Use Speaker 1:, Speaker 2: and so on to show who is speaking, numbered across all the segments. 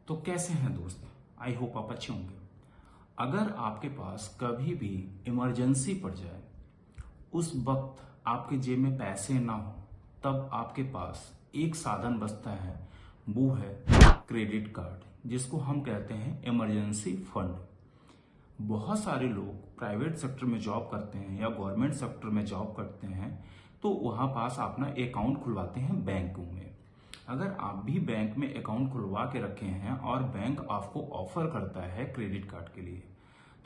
Speaker 1: तो कैसे हैं दोस्त? आई होप आप अच्छे होंगे। अगर आपके पास कभी भी इमरजेंसी पड़ जाए, उस वक्त आपके जेब में पैसे ना हो, तब आपके पास एक साधन बचता है, वो है क्रेडिट कार्ड, जिसको हम कहते हैं इमरजेंसी फंड। बहुत सारे लोग प्राइवेट सेक्टर में जॉब करते हैं या गवर्नमेंट सेक्टर में जॉब करते हैं, तो वहाँ पास अपना अकाउंट खुलवाते हैं बैंकों में। अगर आप भी बैंक में अकाउंट खुलवा के रखे हैं और बैंक आपको ऑफर करता है क्रेडिट कार्ड के लिए,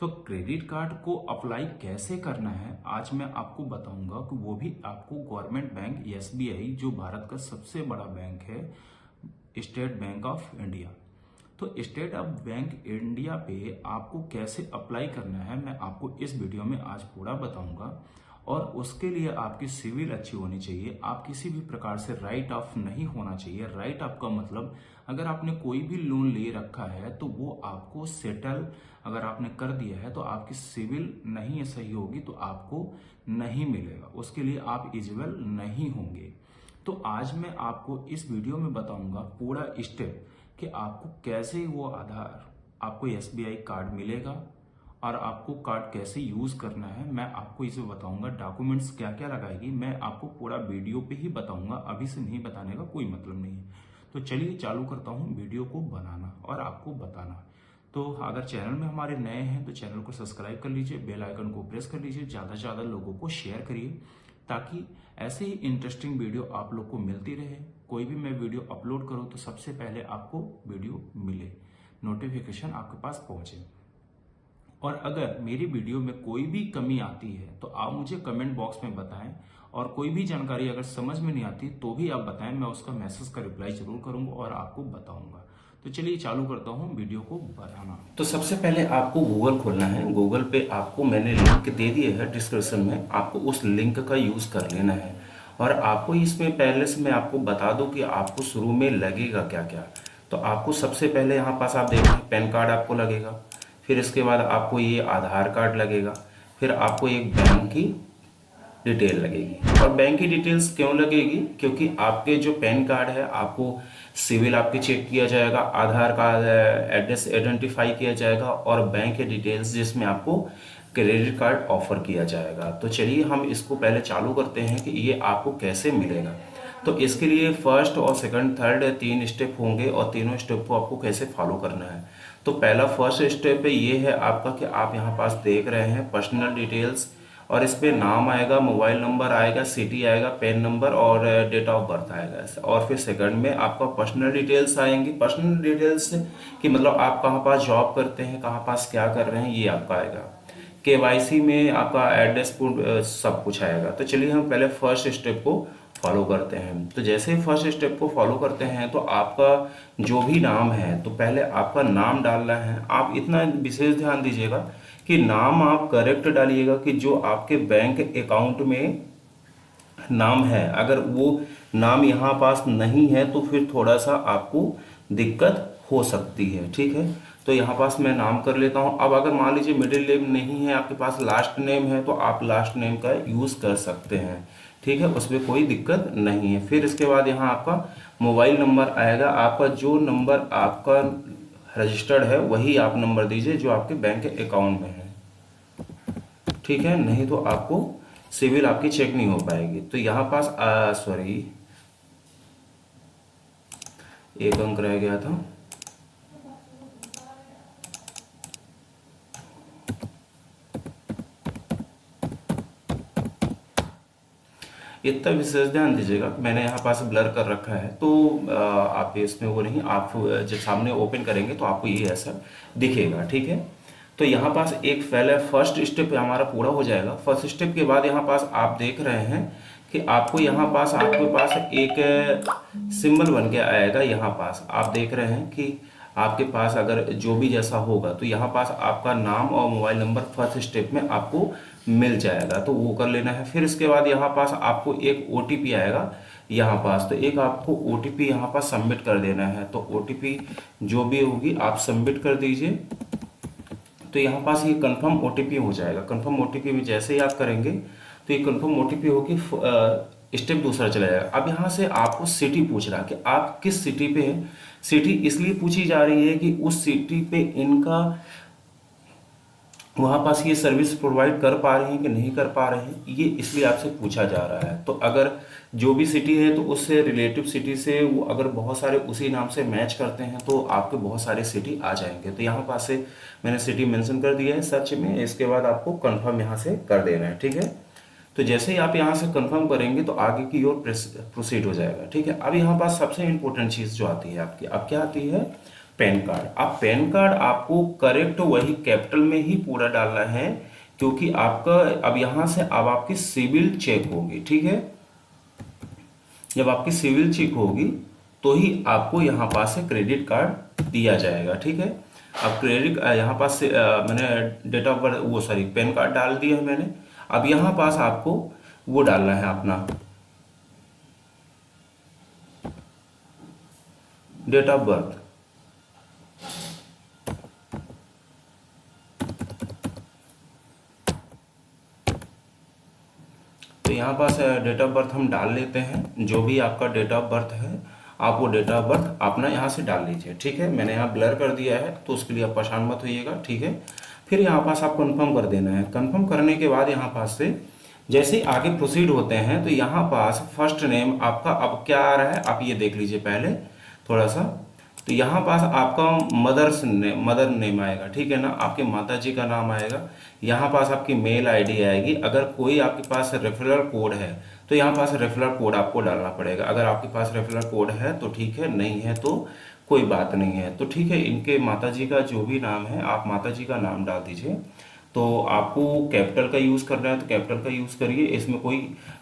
Speaker 1: तो क्रेडिट कार्ड को अप्लाई कैसे करना है आज मैं आपको बताऊंगा, कि वो भी आपको गवर्नमेंट बैंक एसबीआई, जो भारत का सबसे बड़ा बैंक है, स्टेट बैंक ऑफ इंडिया। तो स्टेट बैंक इंडिया पे आपको कैसे अप्लाई करना है मैं आपको इस वीडियो में आज पूरा बताऊंगा। और उसके लिए आपकी सिविल अच्छी होनी चाहिए। आप किसी भी प्रकार से राइट ऑफ नहीं होना चाहिए। राइट ऑफ का मतलब, अगर आपने कोई भी लोन ले रखा है तो वो आपको सेटल अगर आपने कर दिया है तो आपकी सिविल नहीं सही होगी तो आपको नहीं मिलेगा, उसके लिए आप एलिजिबल नहीं होंगे। तो आज मैं आपको इस वीडियो में बताऊंगा पूरा स्टेप कि आपको कैसे वो आधार आपको एसबीआई कार्ड मिलेगा और आपको कार्ड कैसे यूज करना है मैं आपको इसे बताऊंगा। डॉक्यूमेंट्स क्या क्या लगाएगी मैं आपको पूरा वीडियो पे ही बताऊंगा, अभी से नहीं बताने का कोई मतलब नहीं है। तो चलिए चालू करता हूँ वीडियो को बनाना और आपको बताना। तो अगर चैनल में हमारे नए हैं तो चैनल को सब्सक्राइब कर लीजिए, बेल आइकन को प्रेस कर लीजिए, ज्यादा से ज्यादा लोगों को शेयर करिए, ताकि ऐसे ही इंटरेस्टिंग वीडियो आप लोग को मिलती रहे। कोई भी मैं वीडियो अपलोड करूं तो सबसे पहले आपको वीडियो मिले, नोटिफिकेशन आपके पास पहुंचे। और अगर मेरी वीडियो में कोई भी कमी आती है तो आप मुझे कमेंट बॉक्स में बताएं, और कोई भी जानकारी अगर समझ में नहीं आती तो भी आप बताएं, मैं उसका मैसेज का रिप्लाई जरूर करूंगा और आपको बताऊंगा। तो चलिए चालू करता हूं वीडियो को बनाना। तो सबसे पहले आपको गूगल खोलना है। गूगल पे आपको मैंने लिंक दे दिए है डिस्क्रिप्शन में, आपको उस लिंक का यूज कर लेना है। और आपको इसमें पहले से मैं आपको बता दूं कि आपको शुरू में लगेगा क्या क्या। तो आपको सबसे पहले यहाँ पास आप देख रहे हैं पैन कार्ड आपको लगेगा, फिर इसके बाद आपको ये आधार कार्ड लगेगा, फिर आपको एक बैंक की डिटेल लगेगी। और बैंक की डिटेल्स क्यों लगेगी? क्योंकि आपके जो पैन कार्ड है आपको सिविल आपके चेक किया जाएगा, आधार कार्ड एड्रेस आइडेंटिफाई किया जाएगा, और बैंक की डिटेल्स जिसमें आपको क्रेडिट कार्ड ऑफर किया जाएगा। तो चलिए हम इसको पहले चालू करते हैं कि ये आपको कैसे मिलेगा। तो इसके लिए फर्स्ट और सेकंड थर्ड 3 स्टेप होंगे, और तीनों स्टेप को आपको कैसे फॉलो करना है। तो पहला फर्स्ट स्टेप है ये है आपका कि आप यहाँ पास देख रहे हैं पर्सनल डिटेल्स, और इस पे नाम आएगा, मोबाइल नंबर आएगा, सिटी आएगा, पैन नंबर और डेट ऑफ बर्थ आएगा। और फिर सेकंड में आपका पर्सनल डिटेल्स आएंगी। पर्सनल डिटेल्स कि मतलब आप कहाँ पास जॉब करते हैं, कहाँ पास क्या कर रहे हैं, ये आपका आएगा। केवाईसी में आपका एड्रेस सब कुछ आएगा। तो चलिए हम पहले फर्स्ट स्टेप को फॉलो करते हैं। तो जैसे ही फर्स्ट स्टेप को फॉलो करते हैं तो आपका जो भी नाम है, तो पहले आपका नाम डालना है। आप इतना विशेष ध्यान दीजिएगा कि नाम आप करेक्ट डालिएगा, कि जो आपके बैंक अकाउंट में नाम है, अगर वो नाम यहाँ पास नहीं है तो फिर थोड़ा सा आपको दिक्कत हो सकती है। ठीक है, तो यहाँ पास मैं नाम कर लेता हूँ। अब अगर मान लीजिए मिडिल नेम नहीं है आपके पास, लास्ट नेम है, तो आप लास्ट नेम का यूज कर सकते हैं। ठीक है, उसमें कोई दिक्कत नहीं है। फिर इसके बाद यहाँ आपका मोबाइल नंबर आएगा। आपका जो नंबर आपका रजिस्टर्ड है वही आप नंबर दीजिए जो आपके बैंक अकाउंट में है। ठीक है, नहीं तो आपको सिविल आपकी चेक नहीं हो पाएगी। तो यहाँ पास सॉरी, एक अंक रह गया था। इतना विशेष ध्यान दीजिएगा, मैंने यहाँ पास ब्लर कर रखा है, तो आप इसमें वो नहीं, आप जब सामने ओपन करेंगे तो आपको ये ऐसा दिखेगा। ठीक है, तो यहाँ पास एक पहले फर्स्ट स्टेप हमारा पूरा हो जाएगा। फर्स्ट स्टेप के बाद यहाँ पास आप देख रहे हैं कि आपको यहाँ पास आपके पास एक सिंबल बन के आएगा। यहाँ पास आप देख रहे हैं कि आपके पास अगर जो भी जैसा होगा तो यहाँ पास आपका नाम और मोबाइल नंबर फर्स्ट स्टेप में आपको मिल जाएगा, तो वो कर लेना है। फिर इसके बाद यहाँ पास आपको एक ओटीपी आएगा यहाँ पास, तो एक आपको ओटीपी यहाँ पास सबमिट कर देना है। तो ओटीपी जो भी होगी आप सबमिट कर दीजिए। तो यहाँ पास ये कंफर्म ओटीपी हो जाएगा। कंफर्म ओटीपी में जैसे ही आप करेंगे तो ये कंफर्म ओटीपी होगी, स्टेप दूसरा चला जाएगा। अब यहाँ से आपको सिटी पूछ रहा है कि आप किस सिटी पे हैं, सिटी इसलिए पूछी जा रही है कि उस सिटी पे इनका वहाँ पास ये सर्विस प्रोवाइड कर पा रहे हैं कि नहीं कर पा रहे हैं, ये इसलिए आपसे पूछा जा रहा है। तो अगर जो भी सिटी है तो उससे रिलेटिव सिटी से वो अगर बहुत सारे उसी नाम से मैच करते हैं तो आपके बहुत सारे सिटी आ जाएंगे। तो यहाँ पास से मैंने सिटी मेंशन कर दिया है सर्च में, इसके बाद आपको कंफर्म यहाँ से कर देना है, ठीक है। तो जैसे ही आप यहाँ से कंफर्म करेंगे तो आगे की ओर प्रोसीड हो जाएगा, ठीक है। अब यहाँ पास सबसे इंपॉर्टेंट चीज़ जो आती है आपकी, अब क्या आती है, पैन कार्ड। अब पैन कार्ड आपको करेक्ट वही कैपिटल में ही पूरा डालना है, क्योंकि आपका अब यहाँ से अब आपकी सिविल चेक होगी, ठीक है। जब आपकी सिविल चेक होगी तो ही आपको यहाँ पास से क्रेडिट कार्ड दिया जाएगा, ठीक है। अब क्रेडिट यहाँ पास से मैंने डेट ऑफ बर्थ वो सॉरी पैन कार्ड डाल दिया है मैंने। अब यहाँ पास आपको वो डालना है अपना डेट ऑफ बर्थ। तो यहाँ पास डेट ऑफ बर्थ हम डाल लेते हैं, जो भी आपका डेट ऑफ बर्थ है आप वो डेट ऑफ बर्थ अपना यहाँ से डाल लीजिए, ठीक है। मैंने यहाँ ब्लर कर दिया है तो उसके लिए आप परेशान मत होइएगा, ठीक है। फिर यहाँ पास आप कंफर्म कर देना है। कंफर्म करने के बाद यहाँ पास से जैसे ही आगे प्रोसीड होते हैं तो यहाँ पास फर्स्ट नेम आपका अब क्या आ रहा है आप ये देख लीजिए पहले थोड़ा सा। तो यहाँ पास आपका मदर नेम आएगा, ठीक है ना, आपके माता जी का नाम आएगा। यहाँ पास आपकी मेल आईडी आएगी। अगर कोई आपके पास रेफरल कोड है तो यहाँ पास रेफरल कोड आपको डालना पड़ेगा। अगर आपके पास रेफरल कोड है तो ठीक है, नहीं है तो कोई बात नहीं है। तो ठीक है, इनके माता जी का जो भी नाम है आप माता जी का नाम डाल दीजिए। तो आपको कैपिटल का यूज़ करना है तो कैपिटल का यूज़ करिए, इसमें कोई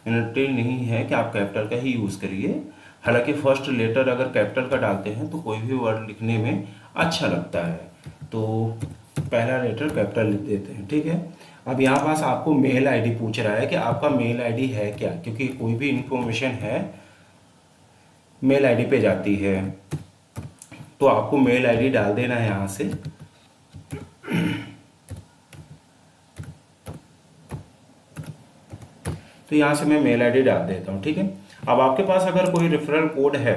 Speaker 1: मिनटी नहीं है कि आप कैपिटल का ही यूज़ करिए। हालांकि फर्स्ट लेटर अगर कैपिटल का डालते हैं तो कोई भी वर्ड लिखने में अच्छा लगता है, तो पहला लेटर कैपिटल लिख देते हैं, ठीक है। अब यहाँ पास आपको मेल आईडी पूछ रहा है कि आपका मेल आईडी है क्या, क्योंकि कोई भी इंफॉर्मेशन है मेल आईडी पे जाती है। तो आपको मेल आईडी डाल देना है यहाँ से। तो यहाँ से मैं मेल आईडी डाल देता हूँ, ठीक है। अब आपके पास अगर कोई रेफरल कोड है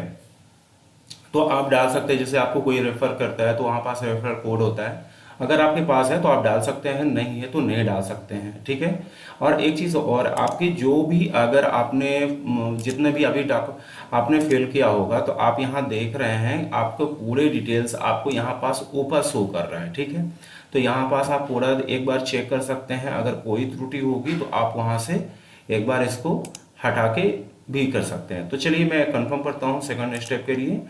Speaker 1: तो आप डाल सकते हैं, जैसे आपको कोई रेफर करता है तो वहाँ पास रेफरल कोड होता है, अगर आपके पास है तो आप डाल सकते हैं, नहीं है तो नहीं डाल सकते हैं, ठीक है। और एक चीज़ और, आपके जो भी अगर आपने जितने भी अभी आपने फिल किया होगा तो आप यहाँ देख रहे हैं आपको पूरे डिटेल्स आपको यहाँ पास ऊपर शो कर रहा है, ठीक है। तो यहाँ पास आप पूरा एक बार चेक कर सकते हैं। अगर कोई त्रुटि होगी तो आप वहाँ से एक बार इसको हटा के भी कर सकते हैं। तो चलिए मैं कंफर्म करता हूँ सेकंड स्टेप के लिए।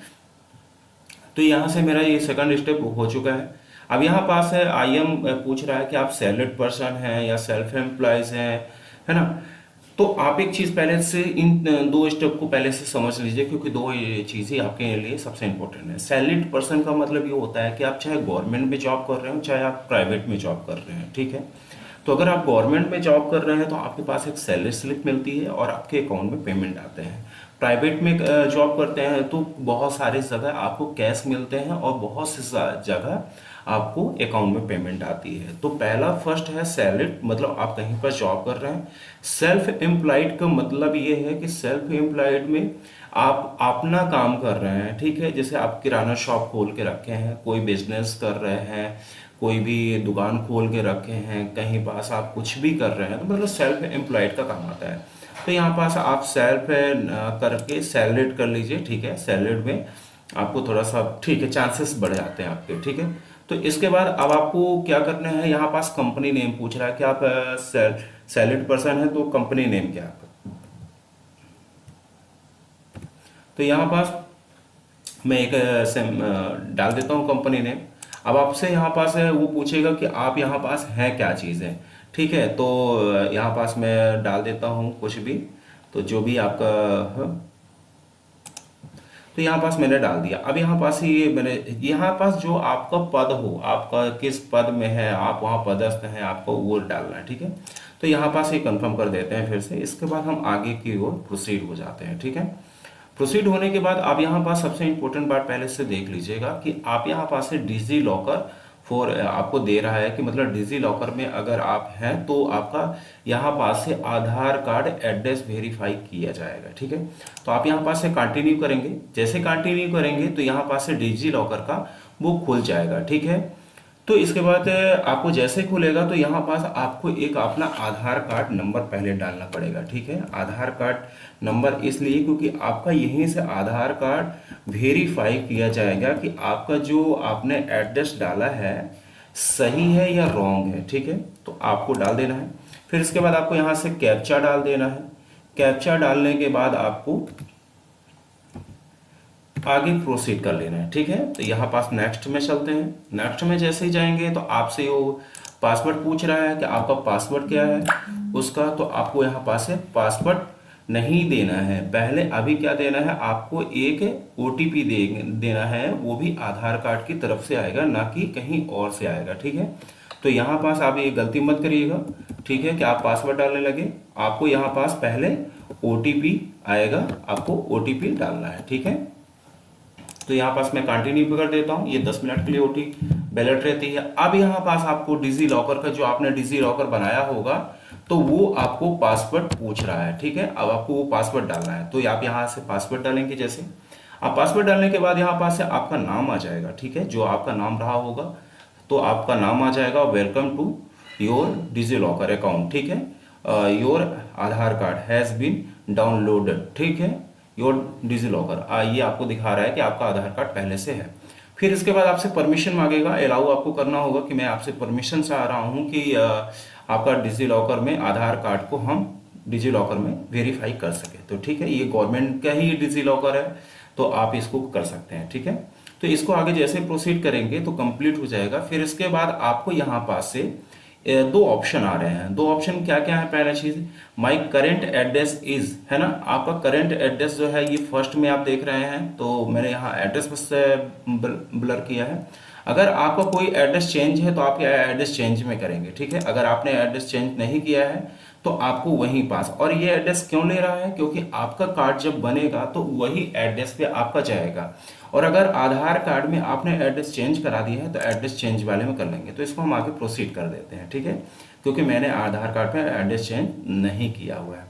Speaker 1: तो यहाँ से मेरा ये सेकंड स्टेप हो चुका है। अब यहाँ पास है IM पूछ रहा है कि आप सैलरीड पर्सन हैं या सेल्फ एम्प्लॉयज हैं, है ना। तो आप एक चीज़ पहले से इन दो स्टेप को पहले से समझ लीजिए, क्योंकि दो चीज़ें आपके लिए सबसे इंपॉर्टेंट है। सैलरीड पर्सन का मतलब ये होता है कि आप चाहे गवर्नमेंट में जॉब कर रहे हो चाहे आप प्राइवेट में जॉब कर रहे हैं, ठीक है। तो अगर आप गवर्नमेंट में जॉब कर रहे हैं तो आपके पास एक सैलरी स्लिप मिलती है और आपके अकाउंट में पेमेंट आते हैं। प्राइवेट में जॉब करते हैं तो बहुत सारी जगह आपको कैश मिलते हैं और बहुत सी जगह आपको अकाउंट में पेमेंट आती है। तो पहला फर्स्ट है सैलरीड, मतलब आप कहीं पर जॉब कर रहे हैं। सेल्फ एम्प्लॉयड का मतलब ये है कि सेल्फ एम्प्लॉयड में आप अपना काम कर रहे हैं, ठीक है। जैसे आप किराना शॉप खोल के रखे हैं, कोई बिजनेस कर रहे हैं, कोई भी दुकान खोल के रखे हैं, कहीं पास आप कुछ भी कर रहे हैं, तो मतलब सेल्फ एम्प्लॉयड का काम आता है। तो यहाँ पास आप सेल्फ करके सैलरीड कर लीजिए, ठीक है। सैलरीड में आपको थोड़ा सा ठीक है चांसेस बढ़ जाते हैं आपके, ठीक है। तो इसके बाद अब आपको क्या करना है, यहाँ पास कंपनी नेम पूछ रहा है कि आप सैलरीड पर्सन है तो कंपनी नेम क्या है। तो यहाँ पास मैं एक डाल देता हूँ कंपनी नेम। अब आपसे यहाँ पास है वो पूछेगा कि आप यहाँ पास हैं क्या चीज़ है, ठीक है। तो यहाँ पास मैं डाल देता हूँ कुछ भी, तो जो भी आपका है तो यहाँ पास मैंने डाल दिया। अब यहाँ पास ही मैंने यहाँ पास जो आपका पद हो, आपका किस पद में है, आप वहाँ पदस्थ हैं, आपको वो डालना है, ठीक है। तो यहाँ पास ये कंफर्म कर देते हैं फिर से। इसके बाद हम आगे की ओर प्रोसीड हो जाते हैं, ठीक है। प्रोसीड होने के बाद आप यहाँ पास सबसे इंपॉर्टेंट बात पहले से देख लीजिएगा कि आप यहाँ पास से डिजी लॉकर
Speaker 2: आपको दे रहा है कि मतलब डिजी लॉकर में अगर आप हैं तो आपका यहाँ पास से आधार कार्ड एड्रेस वेरीफाई किया जाएगा। ठीक है, तो आप यहाँ पास से कंटिन्यू करेंगे। जैसे कंटिन्यू करेंगे तो यहाँ पास से डिजी लॉकर का वो खुल जाएगा। ठीक है, तो इसके बाद आपको जैसे खुलेगा तो यहाँ पास आपको एक अपना आधार कार्ड नंबर पहले डालना पड़ेगा। ठीक है, आधार कार्ड नंबर इसलिए क्योंकि आपका यहीं से आधार कार्ड वेरीफाई किया जाएगा कि आपका जो आपने एड्रेस डाला है सही है या रॉन्ग है। ठीक है, तो आपको डाल देना है। फिर इसके बाद आपको यहाँ से कैप्चा डाल देना है। कैप्चा डालने के बाद आपको आगे प्रोसीड कर लेना है। ठीक है, तो यहाँ पास नेक्स्ट में चलते हैं। नेक्स्ट में जैसे ही जाएंगे तो आपसे वो पासवर्ड पूछ रहा है कि आपका पासवर्ड क्या है उसका, तो आपको यहाँ पास है पासवर्ड नहीं देना है। पहले अभी क्या देना है, आपको एक OTP देना है, वो भी आधार कार्ड की तरफ से आएगा, ना कि कहीं और से आएगा। ठीक है, तो यहाँ पास आप ये गलती मत करिएगा। ठीक है, कि आप पासवर्ड डालने लगे, आपको यहाँ पास पहले OTP आएगा, आपको OTP डालना है। ठीक है, तो यहाँ पास मैं कंटिन्यू भी कर देता हूँ। ये 10 मिनट के लिए OT वैलिड रहती है। अब यहाँ पास आपको डिजी लॉकर का जो आपने डिजी लॉकर बनाया होगा तो वो आपको पासवर्ड पूछ रहा है। ठीक है, अब आपको वो पासवर्ड डालना है, तो आप यहाँ से पासवर्ड डालेंगे। जैसे आप पासवर्ड डालने के बाद यहाँ पास से आपका नाम आ जाएगा। ठीक है, जो आपका नाम रहा होगा तो आपका नाम आ जाएगा, welcome to your DigiLocker account. ठीक है, your Aadhaar card has been downloaded. ठीक है, योर डिजी लॉकर, ये आपको दिखा रहा है कि आपका आधार कार्ड पहले से है। फिर इसके बाद आपसे परमिशन मांगेगा, अलाउ आपको करना होगा कि मैं आपसे परमिशन चाह रहा हूँ कि आपका डिजी लॉकर में आधार कार्ड को हम डिजी लॉकर में वेरीफाई कर सके। तो ठीक है, ये गवर्नमेंट का ही डिजी लॉकर है तो आप इसको कर सकते हैं। ठीक है, तो इसको आगे जैसे प्रोसीड करेंगे तो कंप्लीट हो जाएगा। फिर इसके बाद आपको यहाँ पास से दो ऑप्शन आ रहे हैं। दो ऑप्शन क्या क्या है, पहला चीज माई करेंट एड्रेस इज, है ना, आपका करेंट एड्रेस जो है ये फर्स्ट में आप देख रहे हैं, तो मैंने यहाँ एड्रेस बस ब्लर किया है। अगर आपका कोई एड्रेस चेंज है तो आप एड्रेस चेंज में करेंगे। ठीक है, अगर आपने एड्रेस चेंज नहीं किया है तो आपको वहीं पास, और ये एड्रेस क्यों ले रहा है, क्योंकि आपका कार्ड जब बनेगा तो वही एड्रेस पे आपका जाएगा। और अगर आधार कार्ड में आपने एड्रेस चेंज करा दिया है तो एड्रेस चेंज वाले में कर लेंगे। तो इसको हम आगे प्रोसीड कर देते हैं। ठीक है, क्योंकि मैंने आधार कार्ड पे एड्रेस चेंज नहीं किया हुआ है।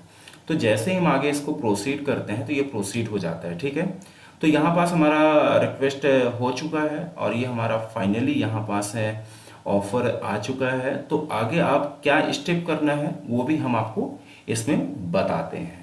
Speaker 2: तो जैसे ही हम आगे इसको प्रोसीड करते हैं तो ये प्रोसीड हो जाता है। ठीक है, तो यहाँ पास हमारा रिक्वेस्ट हो चुका है और ये हमारा फाइनली यहाँ पास है ऑफर आ चुका है। तो आगे आप क्या स्टेप करना है वो भी हम आपको इसमें बताते हैं।